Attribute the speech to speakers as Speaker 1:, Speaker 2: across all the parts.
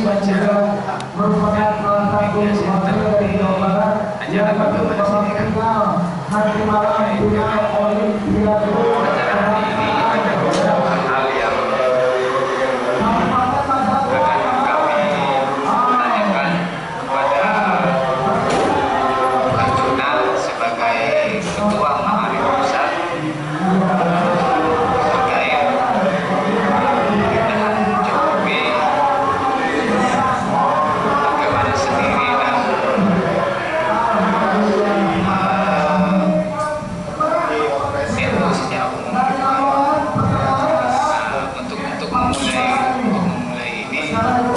Speaker 1: saja
Speaker 2: merupakan salah satu hotel di Jawa Barat yang berprofesional nanti malam punya Olimpiade
Speaker 1: acara ini ada beberapa hal yang akan kami tanyakan kepada Pak Juna sebagai Ketua Ma'arif Pusat terkait pemerintahan Jokowi bagaimana sendiri dan secara umum untuk memulai ini sebagai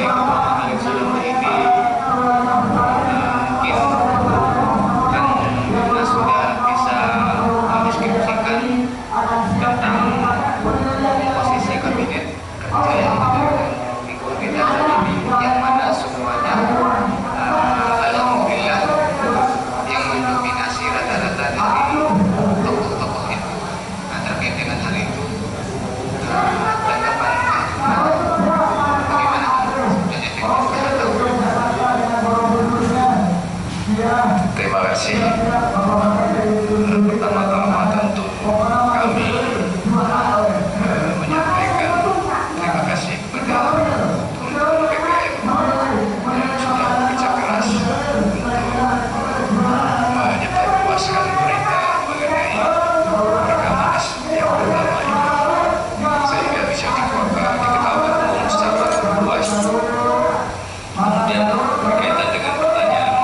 Speaker 1: Ketua Ma'arif selama ini mungkin kan kita sudah bisa mendeskripsikan tentang posisi kabinet kerja yang ada di pemerintahan ini, yang mana semuanya alhamdulillah yang mendominasi rata-rata dari tokoh-tokoh itu. Nah, terkait dengan hal itu, tanggapan Pak Juna bagaimana? Sudah efektif atau
Speaker 3: Terima kasih. Pertama-tama tentu kami menyampaikan terima kasih kepada teman-teman PPM yang sudah bekerja keras untuk menyebarluaskan berita mengenai rekaman yang pertama ini sehingga bisa diketahui umum secara luas. Kemudian berkaitan dengan pertanyaan,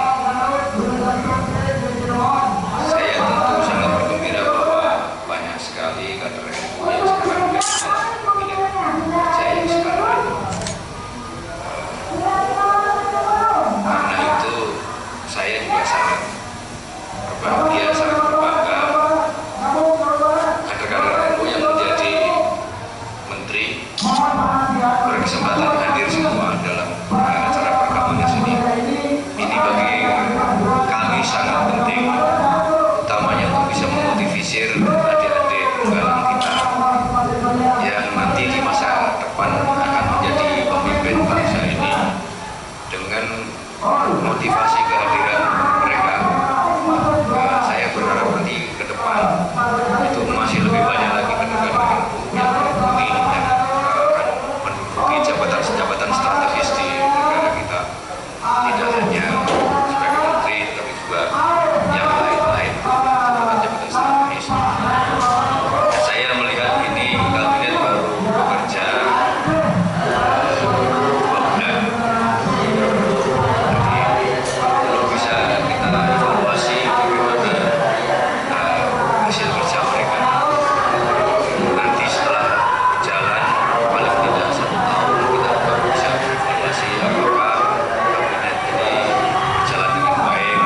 Speaker 3: saya tentu sangat bergembira bahwa banyak sekali kader NU yang sekarang berada dalam kabinet kerja yang sekarang ini. Karena itu saya juga sangat berbahagia, sangat berbangga kader-kader NU yang menjadi menteri berkesempatan hadir semua dalam acara perkawinan ini. Ini bagi kami sangat penting, utamanya untuk bisa memotivasi adik-adik galang kita yang nanti di masa depan akan menjadi pemimpin bangsa ini. Dengan motivasi kehadiran mereka, saya berharap nanti ke depan itu masih lebih banyak lagi kader-kader yang ini dan akan menduduki jabatan-jabatan strategis di negara kita, tidak hanya sebagai menteri tapi juga yang lain-lain, jabatan-jabatan strategis. Dan saya melihat ini kabinet baru bekerja 2 bulan, jadi belum bisa kita evaluasi bagaimana hasil kerja mereka. Nanti setelah berjalan paling tidak 1 tahun kita baru bisa evaluasi apakah kabinet ini berjalan dengan baik,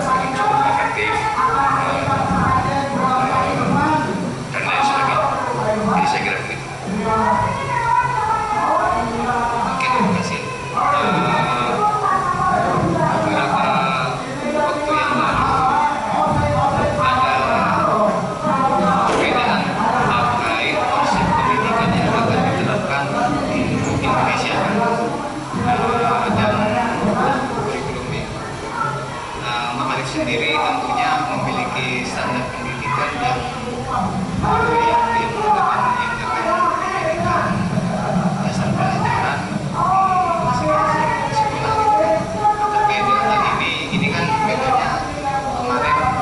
Speaker 3: dengan cukup efektif, dan lain sebagainya. Jadi saya kira begitu. Oke, terima kasih. Beberapa waktu yang lalu ada perbedaan terkait konsep pendidikan yang akan diterapkan di Indonesia dan kurikulum ini. Ma'arif sendiri tentunya memiliki standar pendidikan yang menggunakan dasar pelajaran di masing-masing sekolah. Terkait dengan hal ini kan bedanya kemarin yang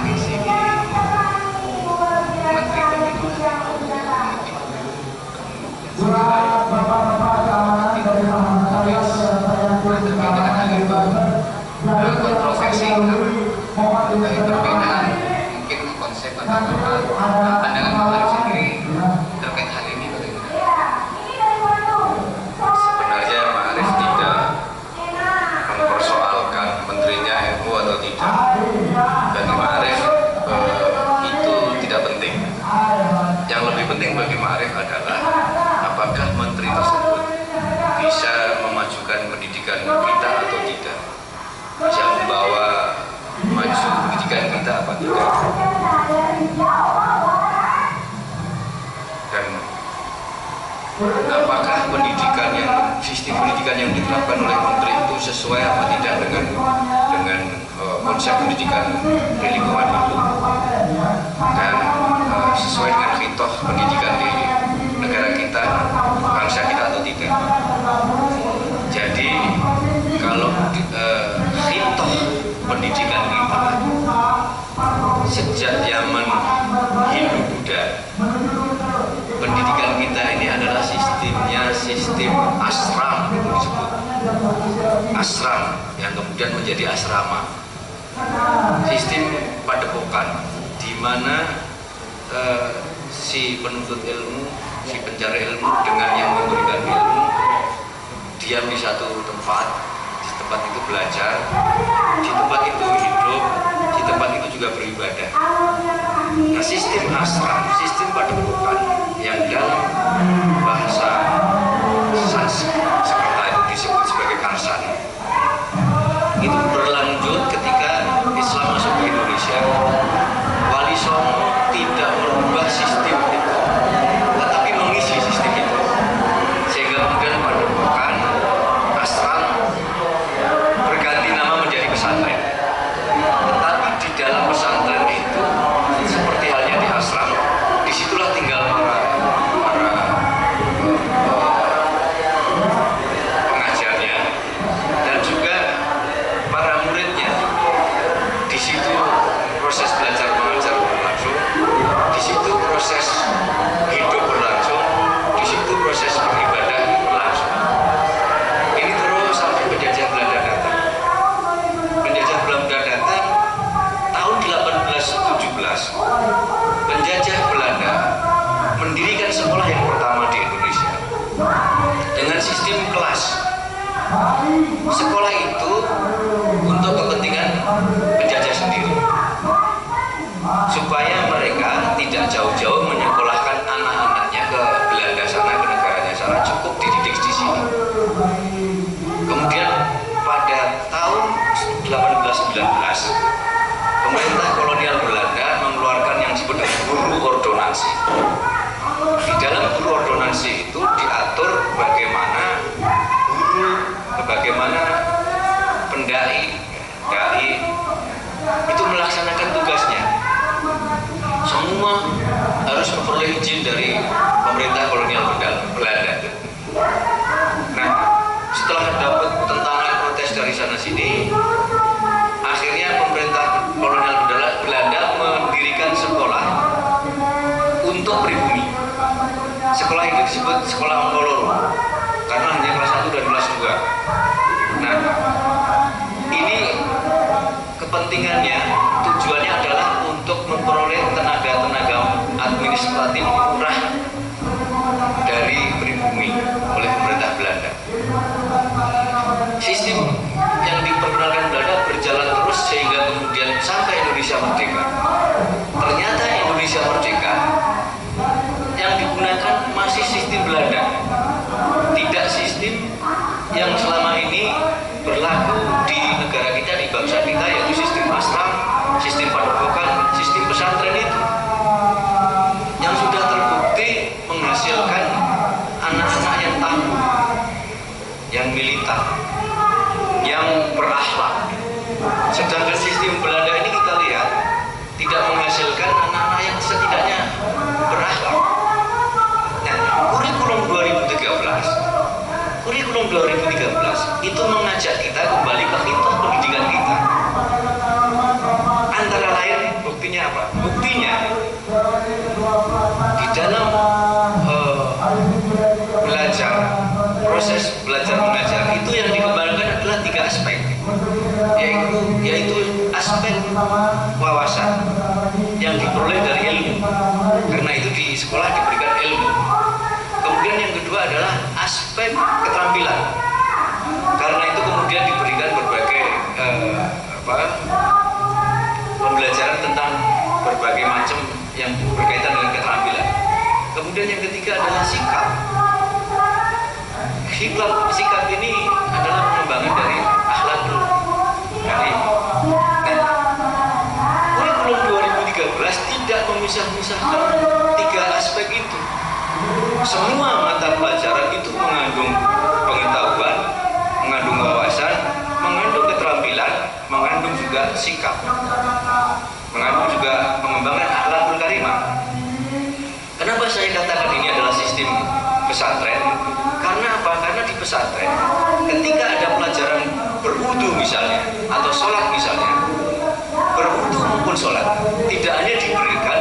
Speaker 3: mengisi di Menteri Kominfo kontroversi terkait perbedaan mungkin konsep atau pandangan Ma'arif sendiri terkait hal ini bagaimana? Sebenarnya Ma'arif tidak mempersoalkan menterinya NU atau tidak. Bagi Ma'arif itu tidak penting. Yang lebih penting bagi Ma'arif adalah apakah menteri tersebut bisa memajukan pendidikan kita atau tidak, bisa membawa maju pendidikan kita apa tidak. Dan sistem pendidikan yang diterapkan oleh menteri itu sesuai apa tidak dengan konsep pendidikan di lingkungan itu, dan sesuai dengan khitoh pendidikan di negara kita, bangsa kita atau tidak. Jadi kalau khitoh pendidikan kita sejak zaman Hindu-Buddha, pendidikan kita ini adalah sistemnya sistem asram, itu disebut asram, yang kemudian menjadi asrama, sistem padepokan, di mana si penuntut ilmu, si pencari ilmu dengan yang memberikan ilmu diam di satu tempat, di tempat itu belajar, di tempat itu hidup, di tempat itu juga beribadah. Nah, sistem asram, sistem padepokan yang dalam bahasa Sanskerta itu disebut sebagai karsana, itu berlanjut ketika Islam masuk ke Indonesia. Wali Songo tidak merubah sistem itu, tetapi mengisi sistem itu, sehingga kemudian padepokan asram berganti nama menjadi pesantren. Tetapi di dalam pesantren itu, seperti halnya di asram, disitulah tinggal para pengajarnya dan juga para muridnya. Di situ proses belajar mengajar berlangsung, di situ proses hidup berlangsung, di situ proses beribadah berlangsung. Ini terus sampai penjajah Belanda datang. Penjajah Belanda datang tahun 1817. Penjajah Belanda mendirikan sekolah yang pertama di Indonesia dengan sistem kelas. Sekolah itu untuk kepentingan penjajah sendiri, supaya mereka tidak jauh-jauh menyekolahkan anak-anaknya ke Belanda sana, ke negaranya sana, cukup dididik di sini. Kemudian pada tahun 1819, pemerintah kolonial Belanda mengeluarkan yang disebut dengan guru ordonansi. Di dalam guru ordonansi itu diatur bagaimana pendai itu melaksanakan tugasnya. Semua harus memperoleh izin dari pemerintah kolonial Belanda. Nah, setelah dapat tentangan protes dari sana sini, akhirnya pemerintah kolonial Belanda mendirikan sekolah untuk pribumi. Sekolah itu disebut sekolah Ongkoloro karena hanya kelas 1 dan kelas 2. Nah, ini kepentingannya, tujuannya adalah untuk memperoleh tenaga-tenaga administratif murah dari pribumi oleh pemerintah Belanda. Sistem yang diperkenalkan Belanda berjalan terus sehingga kemudian sampai Indonesia merdeka. Ternyata Indonesia merdeka yang digunakan masih sistem Belanda, tidak sistem yang selama ini berlaku di negara kita, di bangsa kita, yaitu sistem asram, sistem padepokan, sistem pesantren itu yang sudah terbukti menghasilkan anak-anak yang tangguh, yang militan, yang berakhlak. Sedangkan sistem Belanda ini kita lihat tidak menghasilkan anak-anak yang setidaknya berakhlak. Nah, kurikulum 2013 itu mengajak kita kembali ke khitoh pendidikan kita. Antara lain buktinya apa? Buktinya di dalam belajar, proses belajar mengajar itu yang dikembangkan adalah 3 aspek, yaitu aspek wawasan yang diperoleh dari ilmu, karena itu di sekolah diberikan ilmu. Kemudian yang kedua adalah aspek keterampilan, karena itu kemudian diberikan berbagai pembelajaran tentang berbagai macam yang berkaitan dengan keterampilan. Kemudian yang ketiga adalah sikap. Sikap ini adalah pengembangan dari akhlak dari. Kurikulum 2013 tidak memisah-misahkan 3 aspek itu. Semua mata pelajaran itu mengandung pengetahuan, juga sikap, mengandung juga pengembangan akhlakul karimah. Kenapa saya katakan ini adalah sistem pesantren? Karena apa? Karena di pesantren ketika ada pelajaran berwudu misalnya atau sholat misalnya, berwudu maupun sholat, tidak hanya diberikan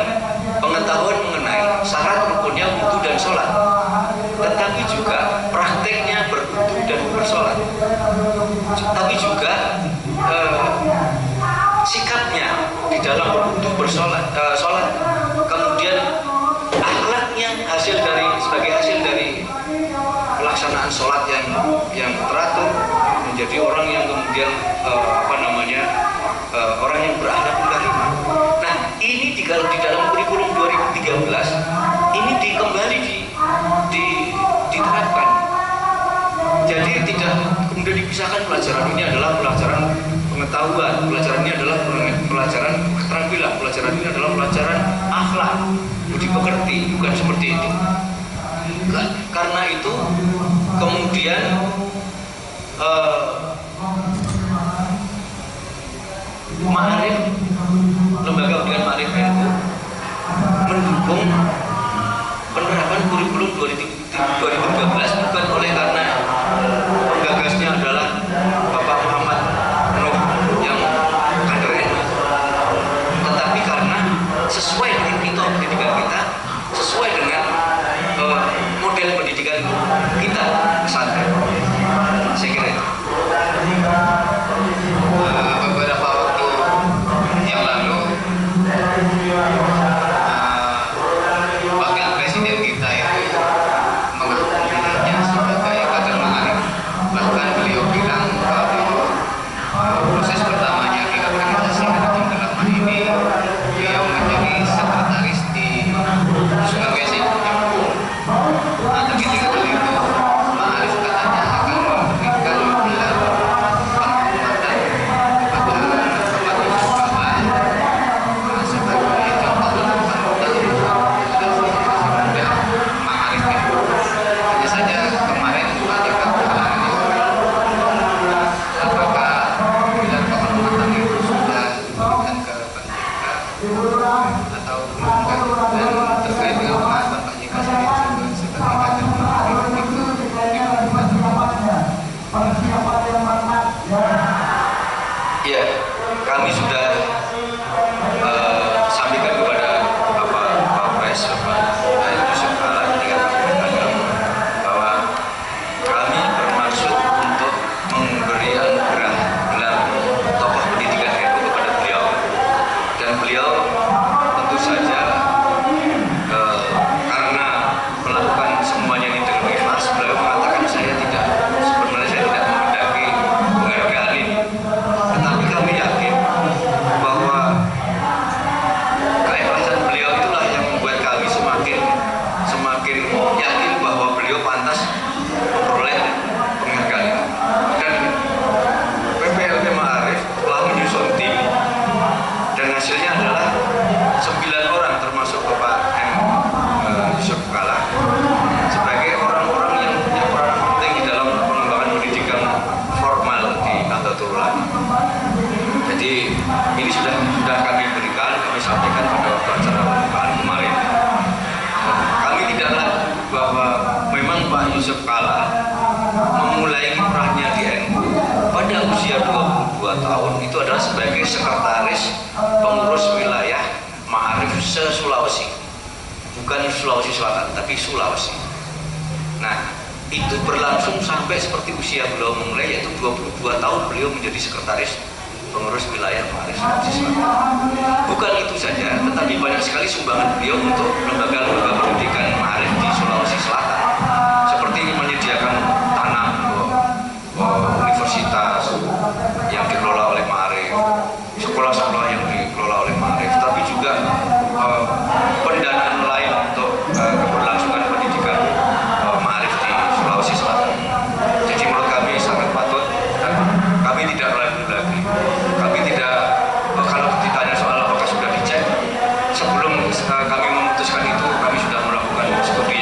Speaker 3: pengetahuan mengenai syarat rukunnya wudu dan sholat, tetapi juga prakteknya berwudu dan bersolat, tapi juga sikapnya di dalam berwudu bersolat, sholat, kemudian akhlaknya sebagai hasil dari pelaksanaan sholat yang teratur, menjadi orang yang kemudian orang yang berakhlakul karimah. Nah, ini di dalam kurikulum 2013 ini diterapkan. Jadi tidak kemudian dipisahkan pelajaran ini adalah pelajaran pengetahuan, pelajaran ini adalah pelajaran keterampilan, pelajaran ini adalah pelajaran akhlak, budi pekerti, bukan seperti itu. Karena itu kemudian Ma'arif, lembaga pendidikan Ma'arif NU mendukung penerapan kurikulum 2013 bukan oleh karena penggagasnya adalah Bapak Muhammad Nuh yang kader NU, tetapi karena sesuai dengan pendidikan kita, sesuai dengan model pendidikan kita pesantren. Saya kira itu.
Speaker 1: Beberapa waktu yang lalu wakil presiden kita itu mengaku dirinya sebagai kader Ma'arif. Bahkan beliau bilang kalau proses pertamanya di organisasi Nahdlatul Ulama ini beliau menjadi sekretaris di Sulawesi. Nah, tapi ketika itu Ma'arif katanya akan memberikan gelar penghormatan kepada Bapak Yusuf Kala sebagai contoh Ma'arif itu. Hanya saja kemarin Pak Jk apakah gelar penghormatan itu sudah diberikan ke Pak JK atau belum, dan terkait dengan pengakuan Pak JK sendiri sebagai kader Ma'arif itu
Speaker 3: Ya, kami sudah sampaikan kepada Pak Pres, Bapak Yusuf Kala ketika kami mendagang bahwa kami bermaksud untuk memberi anugerah gelar tokoh pendidikan NU kepada beliau, dan beliau tentu saja karena melakukan semuanya ini dengan ikhlas, beliau mengatakan sebenarnya saya tidak menghendaki penghargaan ini, tetapi kami yakin bahwa keikhlasan beliau itulah yang membuat kami semakin yakin bahwa beliau pantas memperoleh penghargaan ini. Dan PPLP Ma'arif telah menyusun tim, dan hasilnya adalah 9 orang termasuk Bapak Yusuf Kala sebagai orang-orang yang punya peran penting di dalam pengembangan pendidikan formal di Nahdlatul Ulama. Jadi ini sudah kami berikan, kami sampaikan pada waktu acara pembukaan kemarin. Kami tidak ragu bahwa memang Pak Yusuf Kala memulai kiprahnya di NU pada usia 22 tahun itu adalah sebagai sekretaris pengurus wilayah Ma'arif se-Sulawesi, bukan Sulawesi Selatan tapi Sulawesi. Nah, itu berlangsung sampai seperti usia beliau memulai, yaitu 22 tahun beliau menjadi sekretaris pengurus wilayah Ma'arif Sulawesi Selatan. Bukan itu saja, tetapi banyak sekali sumbangan beliau untuk lembaga-lembaga pendidikan Ma'arif di Sulawesi Selatan, seperti menyediakan tanah universitas yang dikelola oleh Ma'arif, sekolah-sekolah yang dikelola oleh Ma'arif, tapi juga pendanaan lain untuk keberlangsungan pendidikan Ma'arif di Sulawesi Selatan. Jadi menurut kami sangat patut, dan kami tidak ragu lagi. Kami tidak, kalau ditanya soal apakah sudah dicek, sebelum kami memutuskan itu kami sudah melakukan studi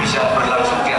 Speaker 3: bisa berlangsung di